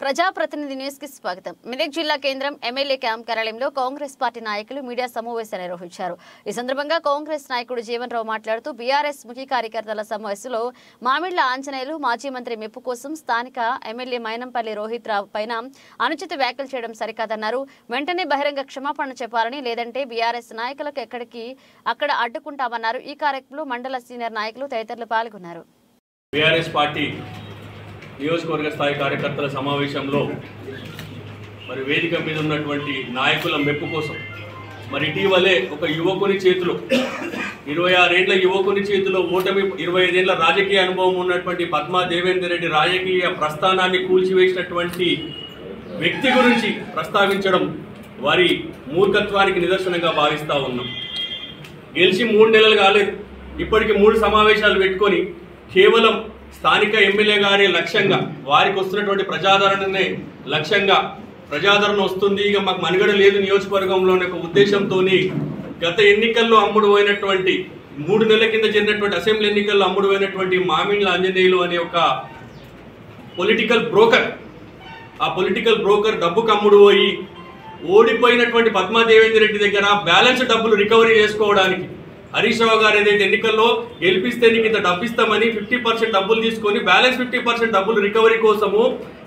ప్రజాప్రతినిధి న్యూస్ కి స్వాగతం. మెదక్ జిల్లా కేంద్రం ఎమ్మెల్యే క్యాంప్ కార్యాలయంలో కాంగ్రెస్ పార్టీ నాయకులు మీడియా సమావేశం నిర్వహించారు. ఈ సందర్భంగా కాంగ్రెస్ నాయకుడు జీవన్ రావు మాట్లాడుతూ బీఆర్ఎస్ ముఖ్య కార్యకర్తల సమావేశంలో మామిళ్ల ఆంజనేయులు మాజీ మంత్రి మెప్పు కోసం స్థానిక ఎమ్మెల్యే మైనంపల్లి రోహిత్ రావు పైన అనుచిత వ్యాఖ్యలు చేయడం సరికాదన్నారు. వెంటనే బహిరంగ క్షమాపణ చెప్పాలని, లేదంటే బీఆర్ఎస్ నాయకులకు అక్కడ అడ్డుకుంటామన్నారు. ఈ కార్యక్రమంలో మండల సీనియర్ నాయకులు తదితరులు పాల్గొన్నారు. బీఆర్ఎస్ పార్టీ నియోజకవర్గ స్థాయి కార్యకర్తల సమావేశంలో మరి వేదిక మీద ఉన్నటువంటి నాయకుల మెప్పు కోసం మరి ఇటీవలే ఒక యువకుని చేతిలో 26 ఏళ్ల యువకుని చేతిలో ఓటమి 25 ఏళ్ల రాజకీయ అనుభవం ఉన్నటువంటి పద్మా దేవేందర్ రెడ్డి రాజకీయ ప్రస్థానాన్ని కూల్చివేసినటువంటి వ్యక్తి గురించి ప్రస్తావించడం వారి మూర్ఖత్వానికి నిదర్శనంగా భావిస్తూ ఉన్నాం. గెలిచి 3 నెలలు కాలేదు, ఇప్పటికి 3 సమావేశాలు పెట్టుకొని కేవలం స్థానిక ఎమ్మెల్యే గారి లక్ష్యంగా, వారికి వస్తున్నటువంటి ప్రజాదరణనే లక్ష్యంగా, ప్రజాదరణ వస్తుంది ఇక మాకు మనుగడ లేదు నియోజకవర్గంలోని ఒక ఉద్దేశంతో గత ఎన్నికల్లో అమ్ముడు పోయినటువంటి 3 నెలల కింద జరిగినటువంటి అసెంబ్లీ ఎన్నికల్లో అమ్ముడు పోయినటువంటి మామిళ్ల ఆంజనేయులు అనే ఒక పొలిటికల్ బ్రోకర్, ఆ పొలిటికల్ బ్రోకర్ డబ్బుకు అమ్ముడు పోయి ఓడిపోయినటువంటి పద్మా దేవేందర్ రెడ్డి దగ్గర బ్యాలెన్స్ డబ్బులు రికవరీ చేసుకోవడానికి హరీష్ రావు గారు ఏదైతే ఎన్నికల్లో గెలిపిస్తే నీకు ఇంత డబ్బు ఇస్తామని 50% డబ్బులు తీసుకొని బ్యాలెన్స్ 50% డబ్బులు రికవరీ కోసము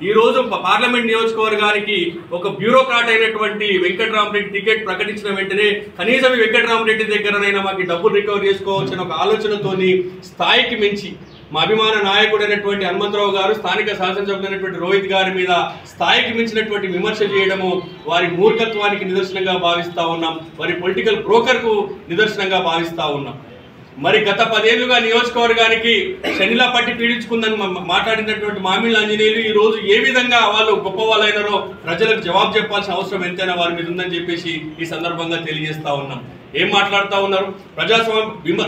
ఈ రోజు పార్లమెంట్ నియోజకవర్గానికి ఒక బ్యూరోక్రాట్ అయినటువంటి వెంకటరామరెడ్డి టికెట్ ప్రకటించిన వెంటనే కనీసం ఈ వెంకటరామరెడ్డి దగ్గరనైనా మాకు డబ్బులు రికవరీ చేసుకోవచ్చని ఒక ఆలోచనతోని స్థాయికి మించి మా అభిమాన నాయకుడైనటువంటి హనుమంతరావు గారు, స్థానిక శాసనసభ్యులైనటువంటి రోహిత్ గారి మీద స్థాయికి మించినటువంటి విమర్శ చేయడము వారి మూర్ఖత్వానికి నిదర్శనంగా భావిస్తూ ఉన్నాం, వారి పొలిటికల్ బ్రోకర్కు నిదర్శనంగా భావిస్తూ ఉన్నాం. మరి గత 10 ఏళ్లుగా నియోజకవర్గానికి శనిలా పట్టి పీడించుకుందని మాట్లాడినటువంటి మామిళ్ల ఆంజనేయులు ఈ రోజు ఏ విధంగా వాళ్ళు గొప్ప వాళ్ళైనారో ప్రజలకు జవాబు చెప్పాల్సిన అవసరం ఎంతైనా వారి మీద ఉందని చెప్పేసి ఈ సందర్భంగా తెలియజేస్తా ఉన్నాం. ఏం మాట్లాడుతూ ఉన్నారు?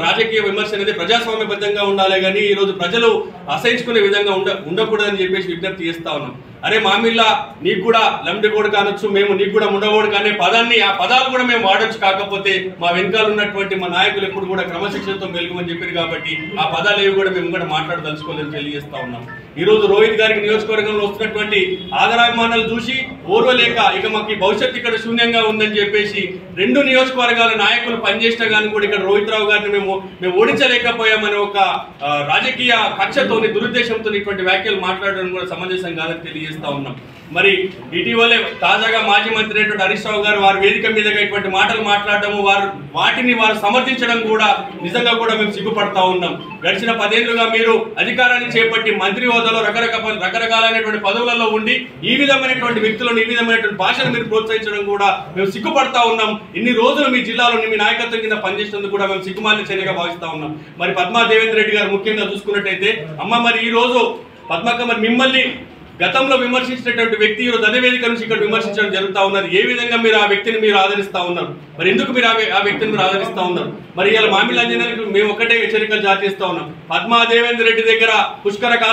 రాజకీయ విమర్శ అనేది ప్రజాస్వామ్యబద్ధంగా ఉండాలి, కానీ ఈ రోజు ప్రజలు అసహించుకునే విధంగా ఉండకూడదని చెప్పేసి విజ్ఞప్తి చేస్తా ఉన్నాం. అరే మామిళ్ళ నీకు కూడా లంబడిగోడు కానొచ్చు, మేము నీకు కూడా ముండగోడు కానీ పదాన్ని, ఆ పదాలు కూడా మేము వాడొచ్చు, కాకపోతే మా వెనకాల ఉన్నటువంటి మా నాయకులు ఎప్పుడు కూడా క్రమశిక్షణతో మెలుగుమని చెప్పారు కాబట్టి ఆ పదాలు ఏవి కూడా మేము కూడా మాట్లాడదలుచుకోలేదని తెలియజేస్తా ఉన్నాం. ఈ రోజు రోహిత్ గారికి నియోజకవర్గంలో వస్తున్నటువంటి ఆదరాభిమానాలు చూసి ఓర్వలేక ఇక మాకు భవిష్యత్తు ఇక్కడ శూన్యంగా ఉందని చెప్పేసి 2 నియోజకవర్గాల నాయకులు పనిచేసినా కానీ కూడా ఇక్కడ రోహిత్ రావు గారిని మేము ఓడించలేకపోయామని ఒక రాజకీయ కక్షతోని దురుద్దేశంతో ఇటువంటి వ్యాఖ్యలు మాట్లాడడం కూడా సమంజసం కాదని తెలియజేస్తా ఉన్నాం. మరి ఇటీవలే తాజాగా మాజీ మంత్రి అయినటువంటి హరీష్ రావు గారు వారి వేదిక మీదగా ఇటువంటి మాటలు మాట్లాడటము, వాటిని సమర్థించడం కూడా నిజంగా కూడా మేము సిగ్గుపడతా ఉన్నాం. గడిచిన 10 ఏళ్లుగా మీరు అధికారాన్ని చేపట్టి మంత్రి హోదాలో రకరకాలైనటువంటి పదవులలో ఉండి ఈ విధమైనటువంటి వ్యక్తులను, ఈ విధమైనటువంటి భాషను మీరు ప్రోత్సహించడం కూడా మేము సిగ్గుపడతా ఉన్నాం. ఇన్ని రోజులు మీ జిల్లాలో మీ నాయకత్వం కింద పనిచేసినందుకు కూడా మేము సిగ్గుమాలిన చర్యగా భావిస్తా ఉన్నాం. మరి పద్మా దేవేందర్ రెడ్డి గారు ముఖ్యంగా చూసుకున్నట్టయితే, అమ్మ మరి ఈ రోజు పద్మక్క మరి మిమ్మల్ని గతంలో విమర్శించినటువంటి వ్యక్తి ఈరోజు అదే వేదిక నుంచి ఇక్కడ విమర్శించడం జరుగుతూ ఉన్నది. ఏ విధంగా మీరు ఆ వ్యక్తిని మీరు ఆదరిస్తూ ఉన్నారు? మరి ఎందుకు మీరు ఆ వ్యక్తిని మీరు ఆదరిస్తూ ఉన్నారు? మరి ఇలా మామిళ్ల ఆంజనేయులకు మేము ఒకటే హెచ్చరికలు జారీ చేస్తా ఉన్నాం. పద్మా దేవేందర్ రెడ్డి దగ్గర పుష్కర కాలం